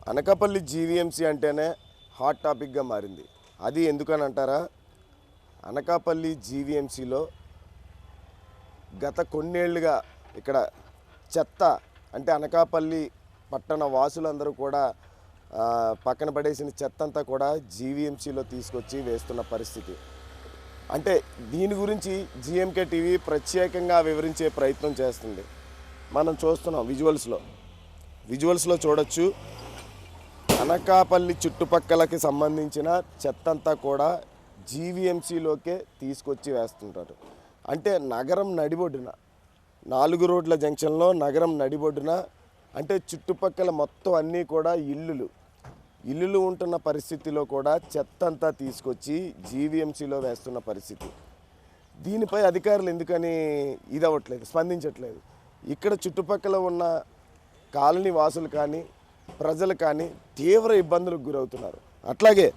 Anakapalli GVMC అంటేనే hot టాపిక్గా మారింది. అది ఎందుకని అంటారా? అనకాపల్లి జీవీఎంసీలో గత కొన్నేళ్లుగా ఇక్కడ చెత్త అంటే అనకాపల్లి పట్టణ వాసులందరూ కూడా పక్కన పడేసిన చెత్త అంతా కూడా జీవీఎంసీలో తీసుకొచ్చి వేస్తున్న పరిస్థితి. అంటే దీని గురించి జీఎంకే టీవీ ప్రత్యేకంగా వివరించే ప్రయత్నం చేస్తుంది. మనం చూస్తున్నాం విజువల్స్లో చూడొచ్చు. అనకాపల్లి చుట్టుపక్కలకి సంబంధించిన చెత్త అంతా కూడా జీవీఎంసీలోకే తీసుకొచ్చి వేస్తుంటారు. అంటే నగరం నడిబొడ్డున 4 రోడ్ల జంక్షన్లో నగరం నడిబొడ్డున అంటే చుట్టుపక్కల మొత్తం అన్నీ కూడా ఇల్లులు ఉంటున్న పరిస్థితిలో కూడా చెత్త అంతా తీసుకొచ్చి జీవీఎంసీలో వేస్తున్న పరిస్థితి. దీనిపై అధికారులు ఎందుకని స్పందించట్లేదు. ఇక్కడ చుట్టుపక్కల ఉన్న కాలనీ వాసులు కానీ ప్రజలు కానీ తీవ్ర ఇబ్బందులకు గురవుతున్నారు. అట్లాగే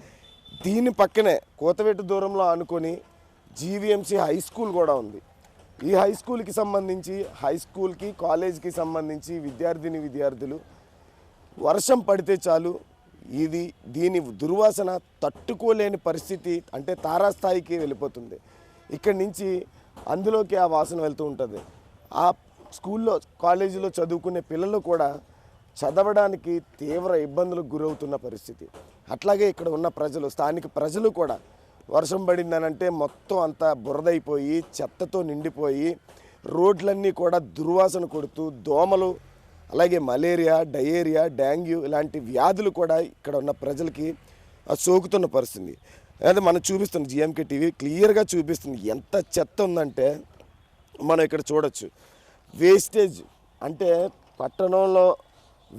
దీని పక్కనే కోతవేటు దూరంలో ఆనుకొని జీవీఎంసీ హై స్కూల్ కూడా ఉంది. ఈ హై స్కూల్కి కాలేజీకి సంబంధించి విద్యార్థులు వర్షం పడితే చాలు దీని దుర్వాసన తట్టుకోలేని పరిస్థితి, అంటే తారాస్థాయికి వెళ్ళిపోతుంది. ఇక్కడి నుంచి అందులోకి ఆ వాసన వెళ్తూ ఉంటుంది. ఆ స్కూల్లో కాలేజీలో చదువుకునే పిల్లలు కూడా చదవడానికి తీవ్ర ఇబ్బందులకు గురవుతున్న పరిస్థితి. అట్లాగే ఇక్కడ ఉన్న స్థానిక ప్రజలు కూడా వర్షం పడిందనంటే మొత్తం అంతా బురదైపోయి చెత్తతో నిండిపోయి రోడ్లన్నీ కూడా దుర్వాసన కొడుతూ దోమలు, అలాగే మలేరియా, డయేరియా, డెంగ్యూ ఇలాంటి వ్యాధులు కూడా ఇక్కడ ఉన్న ప్రజలకి సోకుతున్న పరిస్థితి. అదే మనం చూపిస్తుంది, జీఎంకే టీవీ క్లియర్గా చూపిస్తుంది ఎంత చెత్త ఉందంటే. మనం ఇక్కడ చూడొచ్చు వేస్టేజ్, అంటే పట్టణంలో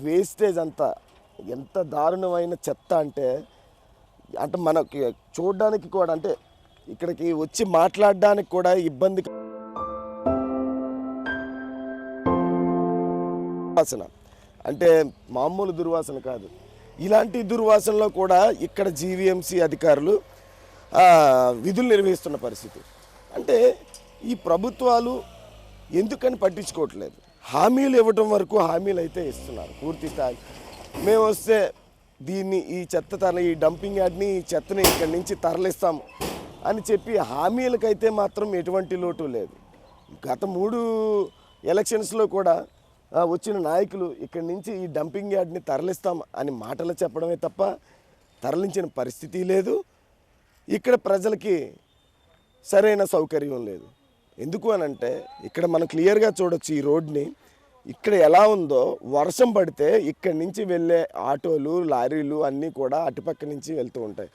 వేస్టేజ్ అంతా ఎంత దారుణమైన చెత్త అంటే మనకి చూడడానికి కూడా, అంటే ఇక్కడికి వచ్చి మాట్లాడడానికి కూడా ఇబ్బంది. దుర్వాసన అంటే మామూలు దుర్వాసన కాదు. ఇలాంటి దుర్వాసనలో కూడా ఇక్కడ జీవీఎంసీ అధికారులు విధులు నిర్వహిస్తున్న పరిస్థితి. అంటే ఈ ప్రభుత్వాలు ఎందుకని పట్టించుకోవట్లేదు. హామీలు ఇవ్వటం వరకు హామీలు అయితే ఇస్తున్నారు పూర్తి స్థాయి. మేము వస్తే ఈ డంపింగ్ యార్డ్ని ఈ చెత్తని ఇక్కడి నుంచి తరలిస్తాం అని చెప్పి హామీలకైతే మాత్రం ఎటువంటి లోటు లేదు. గత 3 ఎలక్షన్స్లో కూడా వచ్చిన నాయకులు ఇక్కడి నుంచి ఈ డంపింగ్ యార్డ్ని తరలిస్తాం అని మాటలు చెప్పడమే తప్ప తరలించిన పరిస్థితి లేదు. ఇక్కడ ప్రజలకి సరైన సౌకర్యం లేదు. ఎందుకు అనంటే ఇక్కడ మనం క్లియర్గా చూడొచ్చు ఈ రోడ్ని. ఇక్కడ ఎలా ఉందో వర్షం పడితే ఇక్కడి నుంచి వెళ్ళే ఆటోలు, లారీలు అన్నీ కూడా అటుపక్క నుంచి వెళ్తూ ఉంటాయి.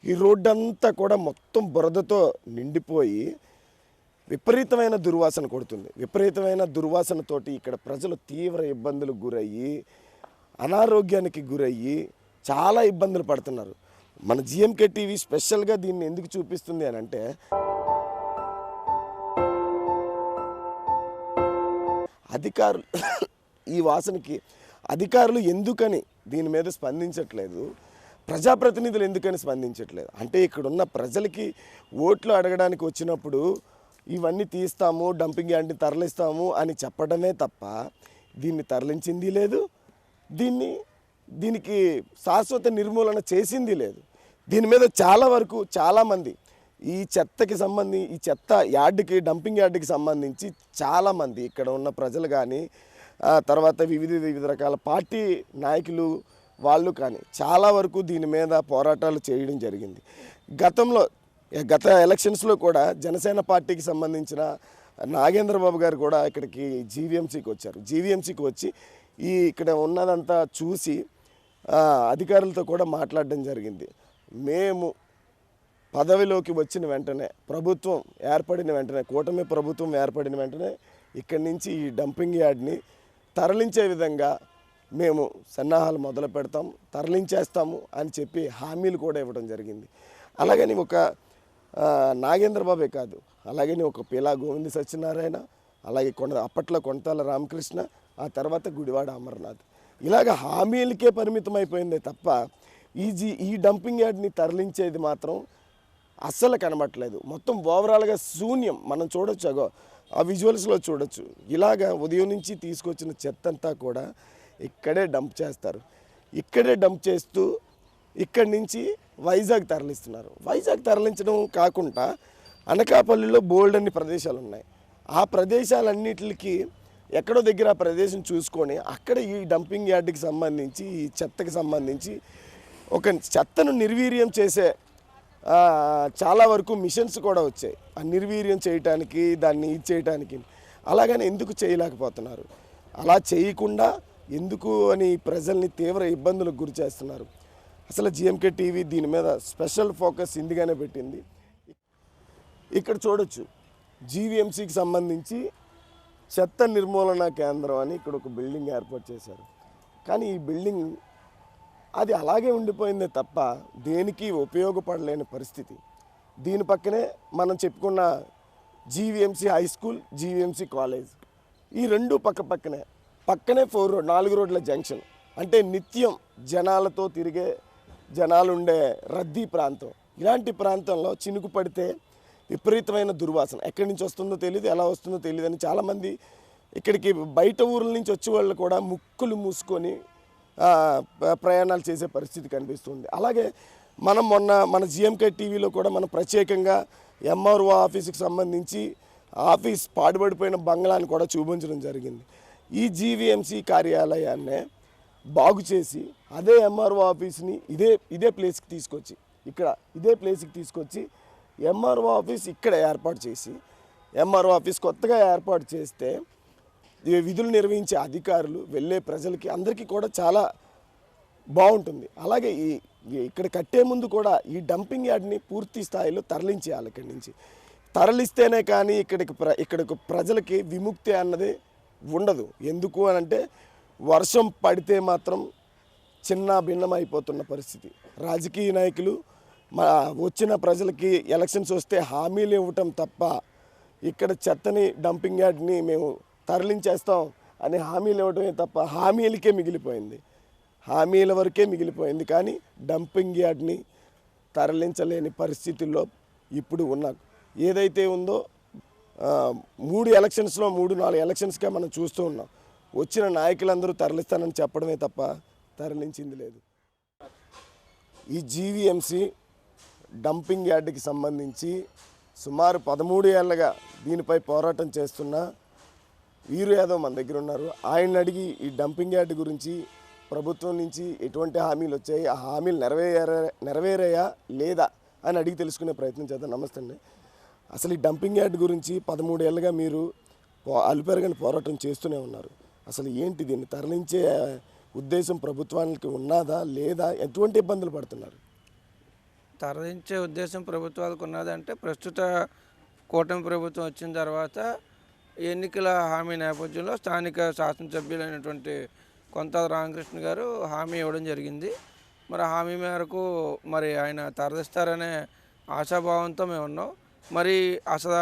ఈ రోడ్డు అంతా కూడా మొత్తం బురదతో నిండిపోయి విపరీతమైన దుర్వాసన కొడుతుంది. విపరీతమైన దుర్వాసనతోటి ఇక్కడ ప్రజలు తీవ్ర ఇబ్బందులకు గురయ్యి అనారోగ్యానికి గురయ్యి చాలా ఇబ్బందులు పడుతున్నారు. మన జీఎంకే టీవీ స్పెషల్గా దీన్ని ఎందుకు చూపిస్తుంది అని అంటే, అధికారులు ఈ వాసనకి అధికారులు ఎందుకని దీని మీద స్పందించట్లేదు, ప్రజాప్రతినిధులు ఎందుకని స్పందించట్లేదు అంటే, ఇక్కడున్న ప్రజలకి ఓట్లు అడగడానికి వచ్చినప్పుడు ఇవన్నీ తీస్తాము, డంపింగ్ యార్డ్ని తరలిస్తాము అని చెప్పడమే తప్ప దీన్ని తరలించింది లేదు, దీనికి శాశ్వత నిర్మూలన చేసింది లేదు. దీని మీద చాలామంది ఈ చెత్త డంపింగ్ యార్డ్కి సంబంధించి చాలామంది ఇక్కడ ఉన్న ప్రజలు కానీ తర్వాత వివిధ రకాల పార్టీ నాయకులు వాళ్ళు కానీ చాలా వరకు దీని మీద పోరాటాలు చేయడం జరిగింది. గత ఎలక్షన్స్లో కూడా జనసేన పార్టీకి సంబంధించిన నాగేంద్రబాబు గారు కూడా ఇక్కడికి జీవీఎంసీకి వచ్చారు. జీవీఎంసీకి వచ్చి ఇక్కడ ఉన్నదంతా చూసి అధికారులతో కూడా మాట్లాడడం జరిగింది. మేము పదవిలోకి వచ్చిన వెంటనే కూటమి ప్రభుత్వం ఏర్పడిన వెంటనే ఇక్కడి నుంచి ఈ డంపింగ్ యార్డ్ని తరలించే విధంగా మేము సన్నాహాలు మొదలు పెడతాం, తరలించేస్తాము అని చెప్పి హామీలు కూడా ఇవ్వడం జరిగింది. అలాగని ఒక నాగేంద్రబాబే కాదు, అలాగని ఒక పిలా గోవింద సత్యనారాయణ, అలాగే అప్పట్లో కొనతాల రామకృష్ణ, ఆ తర్వాత గుడివాడ అమర్నాథ్, ఇలాగ హామీలకే పరిమితం అయిపోయిందే తప్ప ఈ డంపింగ్ యార్డ్ని తరలించేది మాత్రం అస్సలు కనబట్టలేదు. మొత్తం ఓవరాల్గా శూన్యం. మనం చూడొచ్చు, ఆ విజువల్స్లో చూడొచ్చు. ఇలాగా ఉదయం నుంచి తీసుకొచ్చిన చెత్త అంతా కూడా ఇక్కడే డంప్ చేస్తారు. ఇక్కడే డంప్ చేస్తూ ఇక్కడి నుంచి వైజాగ్ తరలిస్తున్నారు. వైజాగ్ తరలించడం కాకుండా అనకాపల్లిలో బోల్డ్ అన్ని ప్రదేశాలు ఉన్నాయి. ఆ ప్రదేశాలన్నిటికి ఎక్కడో దగ్గర ఆ ప్రదేశం చూసుకొని అక్కడ ఈ డంపింగ్ యార్డ్కి సంబంధించి ఈ చెత్తకి సంబంధించి ఒక చెత్తను నిర్వీర్యం చేసే చాలా వరకు మిషన్స్ కూడా వచ్చాయి. ఆ నిర్వీర్యం చేయటానికి దాన్ని ఇది చేయటానికి. అలాగని ఎందుకు చేయలేకపోతున్నారు? అలా చేయకుండా ఎందుకు అని ప్రజల్ని తీవ్ర ఇబ్బందులకు గురి చేస్తున్నారు. అసలు జిఎంకే టీవీ దీని మీద స్పెషల్ ఫోకస్ ఇందుగానే పెట్టింది. ఇక్కడ చూడొచ్చు, జీవీఎంసీకి సంబంధించి చెత్త నిర్మూలన కేంద్రం అని ఇక్కడ ఒక బిల్డింగ్ ఏర్పాటు చేశారు. కానీ ఈ బిల్డింగ్ అది అలాగే ఉండిపోయిందే తప్ప దేనికి ఉపయోగపడలేని పరిస్థితి. దీని పక్కనే మనం చెప్పుకున్న GVMC high school, GVMC college, ఈ రెండు పక్కనే 4 రోడ్ల జంక్షన్. అంటే నిత్యం జనాలతో తిరిగే, జనాలు ఉండే రద్దీ ప్రాంతం. ఇలాంటి ప్రాంతంలో చినుకు పడితే విపరీతమైన దుర్వాసన ఎక్కడి నుంచి వస్తుందో తెలియదు, ఎలా వస్తుందో తెలియదు అని చాలామంది ఇక్కడికి బయట ఊర్ల నుంచి వచ్చే వాళ్ళు కూడా ముక్కులు మూసుకొని ప్రయాణాలు చేసే పరిస్థితి కనిపిస్తుంది. అలాగే మనం మొన్న మన జిఎంకే టీవీలో కూడా మనం ప్రత్యేకంగా ఎంఆర్ఓ ఆఫీస్కి సంబంధించి ఆఫీస్ పాడుపడిపోయిన బంగ్లాన్ని కూడా చూపించడం జరిగింది. ఈ జీవీఎంసీ కార్యాలయాన్నే బాగు చేసి అదే ఎంఆర్ఓ ఆఫీస్ని ఇదే ప్లేస్కి తీసుకొచ్చి ఎంఆర్ఓ ఆఫీస్ ఇక్కడ ఏర్పాటు చేసి, ఎంఆర్ఓ ఆఫీస్ కొత్తగా ఏర్పాటు చేస్తే విధులు నిర్వహించే అధికారులు వెళ్ళే ప్రజలకి అందరికీ కూడా చాలా బాగుంటుంది. అలాగే ఇక్కడ కట్టే ముందు కూడా ఈ డంపింగ్ యార్డ్ని పూర్తి స్థాయిలో తరలించేయాలి. ఇక్కడి నుంచి తరలిస్తేనే కానీ ఇక్కడికి ప్రజలకి విముక్తి అన్నది ఉండదు. ఎందుకు అని అంటే వర్షం పడితే మాత్రం చిన్న భిన్నమైపోతున్న పరిస్థితి. రాజకీయ నాయకులు వచ్చిన ప్రజలకి ఎలక్షన్స్ వస్తే హామీలు ఇవ్వటం తప్ప ఇక్కడ చెత్తని డంపింగ్ యార్డ్ని మేము తరలించేస్తాం అని హామీలు ఇవ్వటమే తప్ప హామీల వరకే మిగిలిపోయింది. కానీ డంపింగ్ యార్డ్ని తరలించలేని పరిస్థితుల్లో ఇప్పుడు ఉన్నాం. ఏదైతే ఉందో 3 ఎలక్షన్స్లో 3-4 ఎలక్షన్స్గా మనం చూస్తూ ఉన్నాం. వచ్చిన నాయకులందరూ తరలిస్తానని చెప్పడమే తప్ప తరలించింది లేదు. ఈ జీవీఎంసీ డంపింగ్ యార్డ్కి సంబంధించి సుమారు 13 ఏళ్ళగా దీనిపై పోరాటం చేస్తున్న వీరు యాదవ్ మన దగ్గర ఉన్నారు. ఆయన అడిగి ఈ డంపింగ్ యార్డ్ గురించి ప్రభుత్వం నుంచి ఎటువంటి హామీలు వచ్చాయి, ఆ హామీలు నెరవేరాయా లేదా అని అడిగి తెలుసుకునే ప్రయత్నం చేద్దాం. నమస్తే అండి. అసలు ఈ డంపింగ్ యార్డ్ గురించి 13 ఏళ్ళగా మీరు అలుపెరగని పోరాటం చేస్తూనే ఉన్నారు. అసలు ఏంటి, దీన్ని తరలించే ఉద్దేశం ప్రభుత్వానికి ఉన్నదా లేదా, ఎటువంటి ఇబ్బందులు పడుతున్నారు? తరలించే ఉద్దేశం ప్రభుత్వాలకు ఉన్నదంటే ప్రస్తుత కూటమి ప్రభుత్వం వచ్చిన తర్వాత ఎన్నికల హామీ నేపథ్యంలో స్థానిక శాసనసభ్యులైనటువంటి కొంత రామకృష్ణ గారు హామీ ఇవ్వడం జరిగింది. మరి హామీ మేరకు మరి ఆయన తరలిస్తారనే ఆశాభావంతో మేము ఉన్నాం. మరి అసలు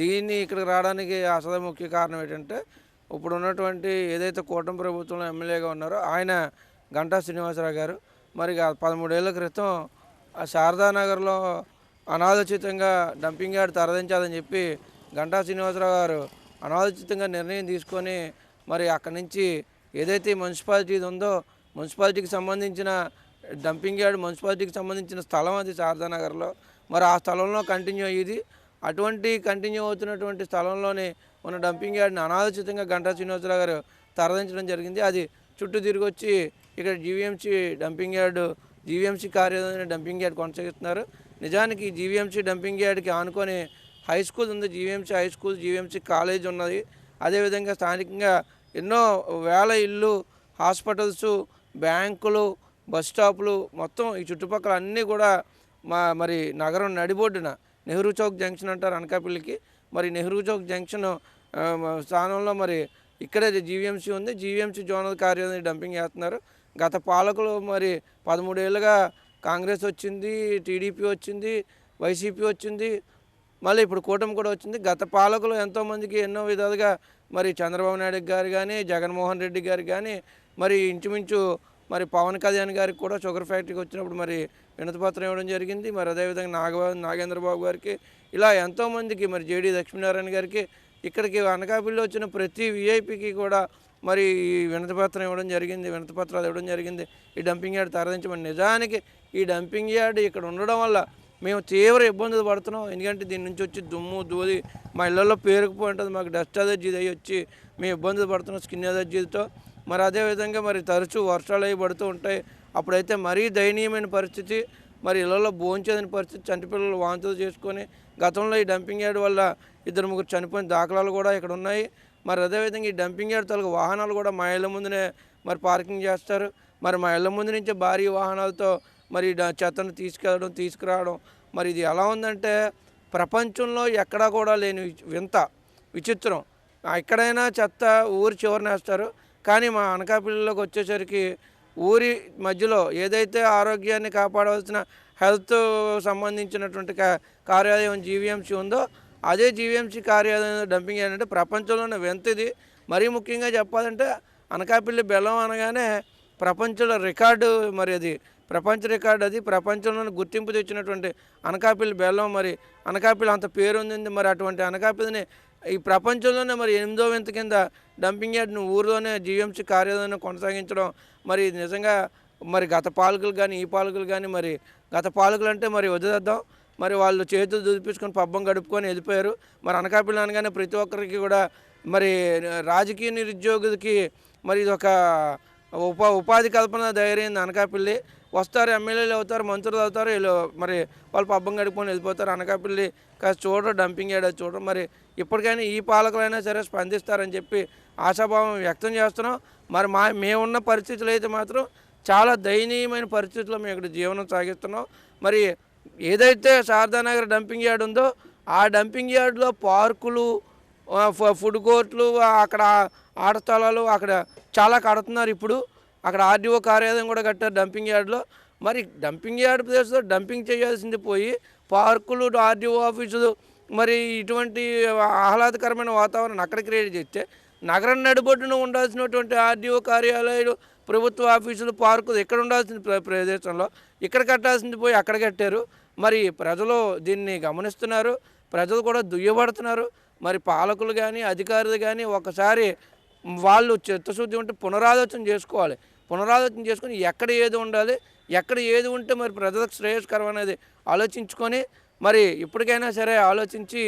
దీన్ని ఇక్కడికి రావడానికి అసలు ముఖ్య కారణం ఏంటంటే ఇప్పుడు ఉన్నటువంటి ఏదైతే కూటమి ప్రభుత్వంలో ఎమ్మెల్యేగా ఉన్నారో ఆయన గంటా శ్రీనివాసరావు గారు మరి 13 ఏళ్ల క్రితం శారదానగర్లో అనాలోచితంగా డంపింగ్ యార్డ్ తరలించాలని చెప్పి గంటా శ్రీనివాసరావు గారు అనాలోచితంగా నిర్ణయం తీసుకొని మరి అక్కడి నుంచి ఏదైతే మున్సిపాలిటీ ఉందో మున్సిపాలిటీకి సంబంధించిన డంపింగ్ యార్డ్ మున్సిపాలిటీకి సంబంధించిన స్థలం అది శారదానగర్లో, మరి ఆ స్థలంలో కంటిన్యూ అయ్యేది. అటువంటి కంటిన్యూ అవుతున్నటువంటి స్థలంలోనే ఉన్న డంపింగ్ యార్డ్ని అనాలోచితంగా గంటా శ్రీనివాసరావు గారు తరలించడం జరిగింది. అది చుట్టూ తిరిగి వచ్చి ఇక్కడ జీవీఎంసీ డంపింగ్ యార్డు, జీవీఎంసీ కార్యాలయం డంపింగ్ యార్డ్ కొనసాగిస్తున్నారు. నిజానికి జీవీఎంసీ డంపింగ్ యార్డ్కి ఆనుకొని హై స్కూల్ ఉంది, GVMC high school, GVMC college ఉన్నది. అదేవిధంగా స్థానికంగా ఎన్నో వేల ఇళ్ళు, హాస్పిటల్స్, బ్యాంకులు, బస్ స్టాపులు మొత్తం ఈ చుట్టుపక్కల అన్నీ కూడా మరి నగరం నడిబొడ్డున నెహ్రూ చౌక్ జంక్షన్ అంటారు అనకాపల్లికి. మరి నెహ్రూ చౌక్ జంక్షన్ స్థానంలో మరి ఇక్కడే జీవీఎంసీ ఉంది. జీవీఎంసీ జోనల్ కార్యాలయం డంపింగ్ చేస్తున్నారు. గత పాలకులు మరి 13 ఏళ్ళుగా కాంగ్రెస్ వచ్చింది, టీడీపీ వచ్చింది, వైసీపీ వచ్చింది, మళ్ళీ ఇప్పుడు కూటమి కూడా వచ్చింది. గత పాలకులు ఎంతోమందికి ఎన్నో విధాలుగా మరి చంద్రబాబు నాయుడు గారు కానీ, జగన్మోహన్ రెడ్డి గారు కానీ, మరి ఇంచుమించు మరి పవన్ కళ్యాణ్ గారికి కూడా షుగర్ ఫ్యాక్టరీకి వచ్చినప్పుడు మరి వినతిపత్రం ఇవ్వడం జరిగింది. మరి అదేవిధంగా నాగేంద్రబాబు గారికి, ఇలా ఎంతోమందికి, మరి జేడీ లక్ష్మీనారాయణ గారికి, ఇక్కడికి అనకాపల్లిలో వచ్చిన ప్రతి వీఐపీకి కూడా మరి ఈ వినతిపత్రం ఇవ్వడం జరిగింది, వినతిపత్రాలు ఇవ్వడం జరిగింది ఈ డంపింగ్ యార్డ్ తరలించమని. నిజానికి ఈ డంపింగ్ యార్డ్ ఇక్కడ ఉండడం వల్ల మేము తీవ్ర ఇబ్బందులు పడుతున్నాం. ఎందుకంటే దీని నుంచి వచ్చి దుమ్ము ధూళి మా ఇళ్ళల్లో పేరుకుపోయి ఉంటుంది. మాకు డస్ట్ అలర్జీ అయ్యి వచ్చి మేము ఇబ్బందులు పడుతున్నాం స్కిన్ అలర్జీలతో. మరి అదేవిధంగా మరి తరచూ వర్షాలు అవి పడుతూ ఉంటాయి. అప్పుడైతే మరీ దయనీయమైన పరిస్థితి. మరి ఇళ్ళల్లో భోంచేదని పరిస్థితి, చంటిపిల్లలు వాంతులు చేసుకొని గతంలో ఈ డంపింగ్ యార్డ్ వల్ల 2-3 చనిపోయిన దాఖలాలు కూడా ఇక్కడ ఉన్నాయి. మరి అదేవిధంగా ఈ డంపింగ్ యార్డ్ తాలూకు వాహనాలు కూడా మా ఇళ్ళ ముందునే మరి పార్కింగ్ చేస్తారు. మరి మా ఇళ్ళ ముందు నుంచే భారీ వాహనాలతో మరి చెత్తను తీసుకెళ్ళడం తీసుకురావడం. మరి ఇది ఎలా ఉందంటే ప్రపంచంలో ఎక్కడా కూడా లేని వింత విచిత్రం. ఎక్కడైనా చెత్త ఊరి చివరన వేస్తారు, కానీ మా అనకాపల్లిలోకి వచ్చేసరికి ఊరి మధ్యలో ఏదైతే ఆరోగ్యాన్ని కాపాడవలసిన హెల్త్ సంబంధించినటువంటి కార్యాలయం జీవీఎంసీ ఉందో అదే జీవీఎంసీ కార్యాలయం డంపింగ్ యార్డ్ అంటే ప్రపంచంలోనే వింతది. మరీ ముఖ్యంగా చెప్పాలంటే అనకాపల్లి బెల్లం అనగానే ప్రపంచంలో రికార్డు, మరి అది ప్రపంచ రికార్డు, అది ప్రపంచంలోనే గుర్తింపు తెచ్చినటువంటి అనకాపల్లి బెల్లం. మరి అనకాపల్లి అంత పేరు ఉంది. మరి అటువంటి అనకాపల్లిని ఈ ప్రపంచంలోనే మరి 8వ వింత కింద డంపింగ్ యార్డ్ను ఊరిలోనే జీవీఎంసీ కార్యాలయంలో కొనసాగించడం మరి ఇది నిజంగా మరి గత పాలకులు కానీ ఈ పాలకులు కానీ, మరి గత పాలకులు అంటే మరి వదిలేద్దాం, మరి వాళ్ళు చేతులు దులిపించుకొని పబ్బం గడుపుకొని వెళ్ళిపోయారు. మరి అనకాపల్లి అనగానే ప్రతి ఒక్కరికి కూడా మరి రాజకీయ నిరుద్యోగులకి మరి ఇది ఒక ఉపాధి కల్పన ధైర్యం. అనకాపల్లి వస్తారు, ఎమ్మెల్యేలు అవుతారు, మంత్రులు అవుతారు, వీళ్ళు మరి వాళ్ళు పబ్బం గడుపుకొని వెళ్ళిపోతారు. అనకాపల్లి కాస్త చూడరు, డంపింగ్ యార్డ్ చూడరు. మరి ఇప్పటికైనా ఈ పాలకులైనా సరే స్పందిస్తారని చెప్పి ఆశాభావం వ్యక్తం చేస్తున్నాం. మరి మేమున్న పరిస్థితులు అయితే మాత్రం చాలా దయనీయమైన పరిస్థితుల్లో మేము ఇక్కడ జీవనం సాగిస్తున్నాం. మరి ఏదైతే శారదానగర్ డంపింగ్ యార్డ్ ఉందో ఆ డంపింగ్ యార్డ్లో పార్కులు, ఫుడ్ కోర్టులు, అక్కడ ఆట స్థలాలు అక్కడ చాలా కడుతున్నారు. ఇప్పుడు అక్కడ ఆర్డీఓ కార్యాలయం కూడా కట్టారు డంపింగ్ యార్డ్లో. మరి డంపింగ్ యార్డ్ ప్లేస్లో డంపింగ్ చేయాల్సింది పోయి పార్కులు, ఆర్డీఓ ఆఫీసులు, మరి ఇటువంటి ఆహ్లాదకరమైన వాతావరణం అక్కడ క్రియేట్ చేస్తే నగరం నడిబొడ్డున ఉండాల్సినటువంటి ఆర్డీఓ కార్యాలయాలు, ప్రభుత్వ ఆఫీసులు, పార్కులు ఇక్కడ ఉండాల్సిన ప్రదేశంలో ఇక్కడ కట్టాల్సింది పోయి అక్కడ కట్టారు. మరి ప్రజలు దీన్ని గమనిస్తున్నారు, ప్రజలు కూడా దుయ్యబడుతున్నారు. మరి పాలకులు కానీ అధికారులు కానీ ఒకసారి వాళ్ళు చిత్తశుద్ధి ఉంటే పునరాలోచన చేసుకోవాలి. పునరాలోచన చేసుకొని ఎక్కడ ఏది ఉండాలి, ఎక్కడ ఏది ఉంటే మరి ప్రజలకు శ్రేయస్కరం అనేది ఆలోచించుకొని మరి ఇప్పటికైనా సరే ఆలోచించి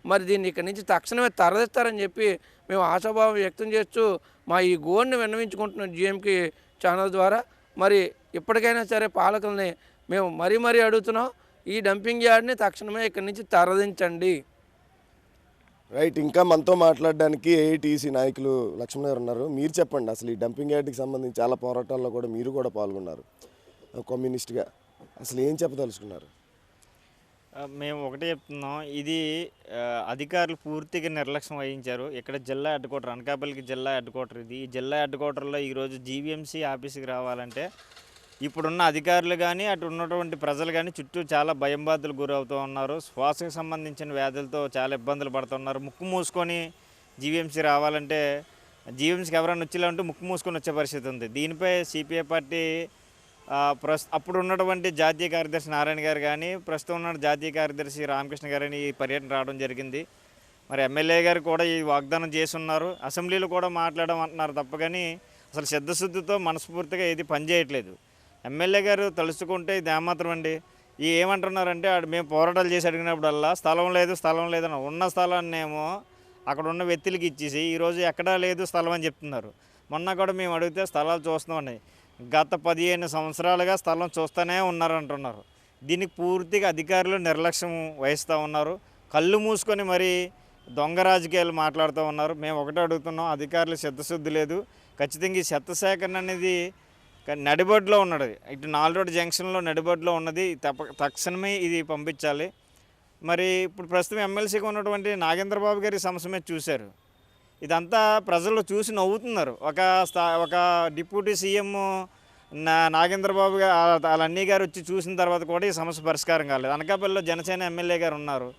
మరి దీన్ని ఇక్కడి నుంచి తక్షణమే తరలిస్తారని చెప్పి మేము ఆశాభావం వ్యక్తం చేస్తూ మా ఈ గోల్ని విన్నవించుకుంటున్నాం జీఎంకి ఛానల్ ద్వారా. మరి ఇప్పటికైనా సరే పాలకుల్ని మేము మరీ అడుగుతున్నాం, ఈ డంపింగ్ యార్డ్ని తక్షణమే ఇక్కడి నుంచి తరలించండి. రైట్. ఇంకా మనతో మాట్లాడడానికి ఏఐటీసీ నాయకులు లక్ష్మణ్ గారు ఉన్నారు. మీరు చెప్పండి, అసలు ఈ డంపింగ్ యార్డ్కి సంబంధించి చాలా పోరాటాల్లో కూడా మీరు కూడా పాల్గొన్నారు కమ్యూనిస్ట్గా. అసలు ఏం చెప్పదలుచుకున్నారు? మేము ఒకటే చెప్తున్నాం, ఇది అధికారులు పూర్తిగా నిర్లక్ష్యం వహించారు. ఇక్కడ జిల్లా హెడ్ క్వార్టర్, అనకాపల్లికి జిల్లా హెడ్ క్వార్టర్ ఇది. ఈ జిల్లా హెడ్ క్వార్టర్లో ఈరోజు జీవీఎంసీ ఆఫీస్కి రావాలంటే ఇప్పుడున్న అధికారులు కానీ అటు ఉన్నటువంటి ప్రజలు కానీ చుట్టూ చాలా భయంబాధలు గురవుతూ ఉన్నారు. శ్వాసకు సంబంధించిన వ్యాధులతో చాలా ఇబ్బందులు పడుతున్నారు. ముక్కు మూసుకొని జీవీఎంసీ రావాలంటే, జీవీఎంసీకి ఎవరైనా వచ్చేలాంటే ముక్కు మూసుకొని వచ్చే పరిస్థితి ఉంది. దీనిపై సిపిఐ పార్టీ అప్పుడు ఉన్నటువంటి జాతీయ కార్యదర్శి నారాయణ గారు కానీ, ప్రస్తుతం ఉన్న జాతీయ కార్యదర్శి రామకృష్ణ గారని ఈ పర్యటన రావడం జరిగింది. మరి ఎమ్మెల్యే గారు కూడా ఈ వాగ్దానం చేసి ఉన్నారు, అసెంబ్లీలో కూడా మాట్లాడడం అంటున్నారు తప్ప కానీ అసలు సిద్ధశుద్ధితో మనస్ఫూర్తిగా ఏది పనిచేయట్లేదు. ఎమ్మెల్యే గారు తలుచుకుంటే ఇది ఏమాత్రం అండి. ఏమంటున్నారంటే మేము పోరాటాలు చేసి అడిగినప్పుడల్లా స్థలం లేదని, ఉన్న స్థలాన్నేమో అక్కడ ఉన్న వ్యక్తులకి ఇచ్చేసి ఈరోజు ఎక్కడా లేదు స్థలం అని చెప్తున్నారు. మొన్న కూడా మేము అడిగితే స్థలాలు చూస్తున్నామండి, గత 15 సంవత్సరాలుగా స్థలం చూస్తూనే ఉన్నారంటున్నారు. దీనికి పూర్తిగా అధికారులు నిర్లక్ష్యం వహిస్తూ ఉన్నారు. కళ్ళు మూసుకొని మరి దొంగ రాజకీయాలు మాట్లాడుతూ ఉన్నారు. మేము ఒకటే అడుగుతున్నాం, అధికారులు చిత్తశుద్ధి లేదు. ఖచ్చితంగా ఈ చెత్త సేకరణ అనేది నడిబొడ్డులో ఉన్నది, ఇటు 4 రోడ్ జంక్షన్లో నడిబొడ్డులో ఉన్నది. తక్షణమే ఇది పంపించాలి. మరి ఇప్పుడు ప్రస్తుతం ఎమ్మెల్సీగా ఉన్నటువంటి నాగేంద్రబాబు గారి సమస్య మీద చూశారు. ఇదంతా ప్రజలు చూసి నవ్వుతున్నారు. ఒక డిప్యూటీ సీఎం నాగేంద్రబాబు గారు వాళ్ళ అన్నయ్య గారు వచ్చి చూసిన తర్వాత కూడా ఈ సమస్య పరిష్కారం కాలేదు. అనకాపల్లిలో జనసేన ఎమ్మెల్యే గారు ఉన్నారు,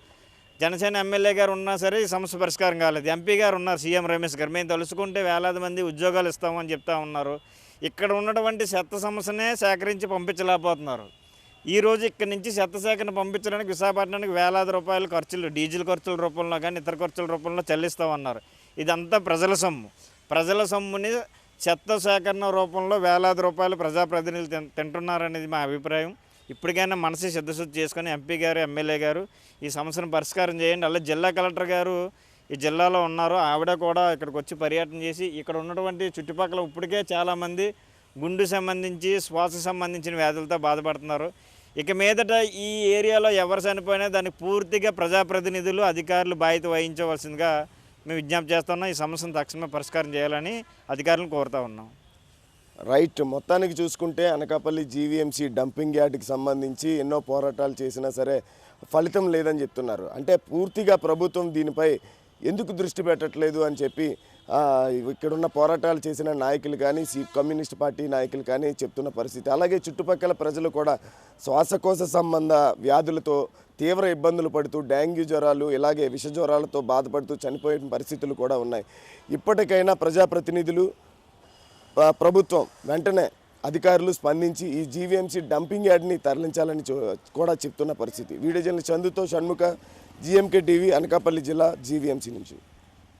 జనసేన ఎమ్మెల్యే గారు ఉన్నా సరే ఈ సమస్య పరిష్కారం కాలేదు. ఎంపీ గారు ఉన్నారు, సీఎం రమేష్ గారు, మేము తలుచుకుంటే వేలాది మంది ఉద్యోగాలు ఇస్తామని చెప్తా ఉన్నారు. ఇక్కడ ఉన్నటువంటి చెత్త సమస్యనే సేకరించి పంపించలేకపోతున్నారు. ఈరోజు ఇక్కడి నుంచి చెత్త సేకరణ పంపించడానికి విశాఖపట్నానికి వేలాది రూపాయల ఖర్చులు, డీజిల్ ఖర్చుల రూపంలో కానీ ఇతర ఖర్చుల రూపంలో చెల్లిస్తామన్నారు. ఇదంతా ప్రజల సొమ్ము. ప్రజల సొమ్ముని చెత్త సేకరణ రూపంలో వేలాది రూపాయలు ప్రజాప్రతినిధులు తింటున్నారనేది మా అభిప్రాయం. ఇప్పటికైనా మనసు సిద్ధశుద్ధి చేసుకొని ఎంపీ గారు, ఎమ్మెల్యే గారు ఈ సమస్యను పరిష్కారం చేయండి. అలాగే జిల్లా కలెక్టర్ గారు ఈ జిల్లాలో ఉన్నారు, ఆవిడ కూడా ఇక్కడికి వచ్చి పర్యటన చేసి ఇక్కడ ఉన్నటువంటి చుట్టుపక్కల ఇప్పటికే చాలామంది గుండు సంబంధించి శ్వాస సంబంధించిన వ్యాధులతో బాధపడుతున్నారు. ఇక మీదట ఈ ఏరియాలో ఎవరు చనిపోయినా దానికి పూర్తిగా ప్రజాప్రతినిధులు, అధికారులు బాధ్యత వహించవలసిందిగా మేము విజ్ఞప్తి చేస్తున్నాం. ఈ సమస్యను తక్షణమే పరిష్కారం చేయాలని అధికారులను కోరుతా ఉన్నాం. రైట్. మొత్తానికి చూసుకుంటే అనకాపల్లి జీవీఎంసీ డంపింగ్ యార్డ్కి సంబంధించి ఎన్నో పోరాటాలు చేసినా సరే ఫలితం లేదని చెప్తున్నారు. అంటే పూర్తిగా ప్రభుత్వం దీనిపై ఎందుకు దృష్టి పెట్టట్లేదు అని చెప్పి ఇక్కడున్న పోరాటాలు చేసిన నాయకులు కానీ కమ్యూనిస్ట్ పార్టీ నాయకులు కానీ చెప్తున్న పరిస్థితి. అలాగే చుట్టుపక్కల ప్రజలు కూడా శ్వాసకోశ సంబంధ వ్యాధులతో తీవ్ర ఇబ్బందులు పడుతూ డెంగ్యూ జ్వరాలు, ఇలాగే విష జ్వరాలతో బాధపడుతూ చనిపోయిన పరిస్థితులు కూడా ఉన్నాయి. ఇప్పటికైనా ప్రజాప్రతినిధులు, ప్రభుత్వం వెంటనే అధికారులు స్పందించి ఈ జీవీఎంసీ డంపింగ్ యార్డ్ని తరలించాలని కూడా చెప్తున్న పరిస్థితి. వీడియో జర్నలిస్ట్ చందుతో షణ్ముఖ, జీఎంకే టీవీ, అనకాపల్లి జిల్లా జీవీఎంసీ నుంచి.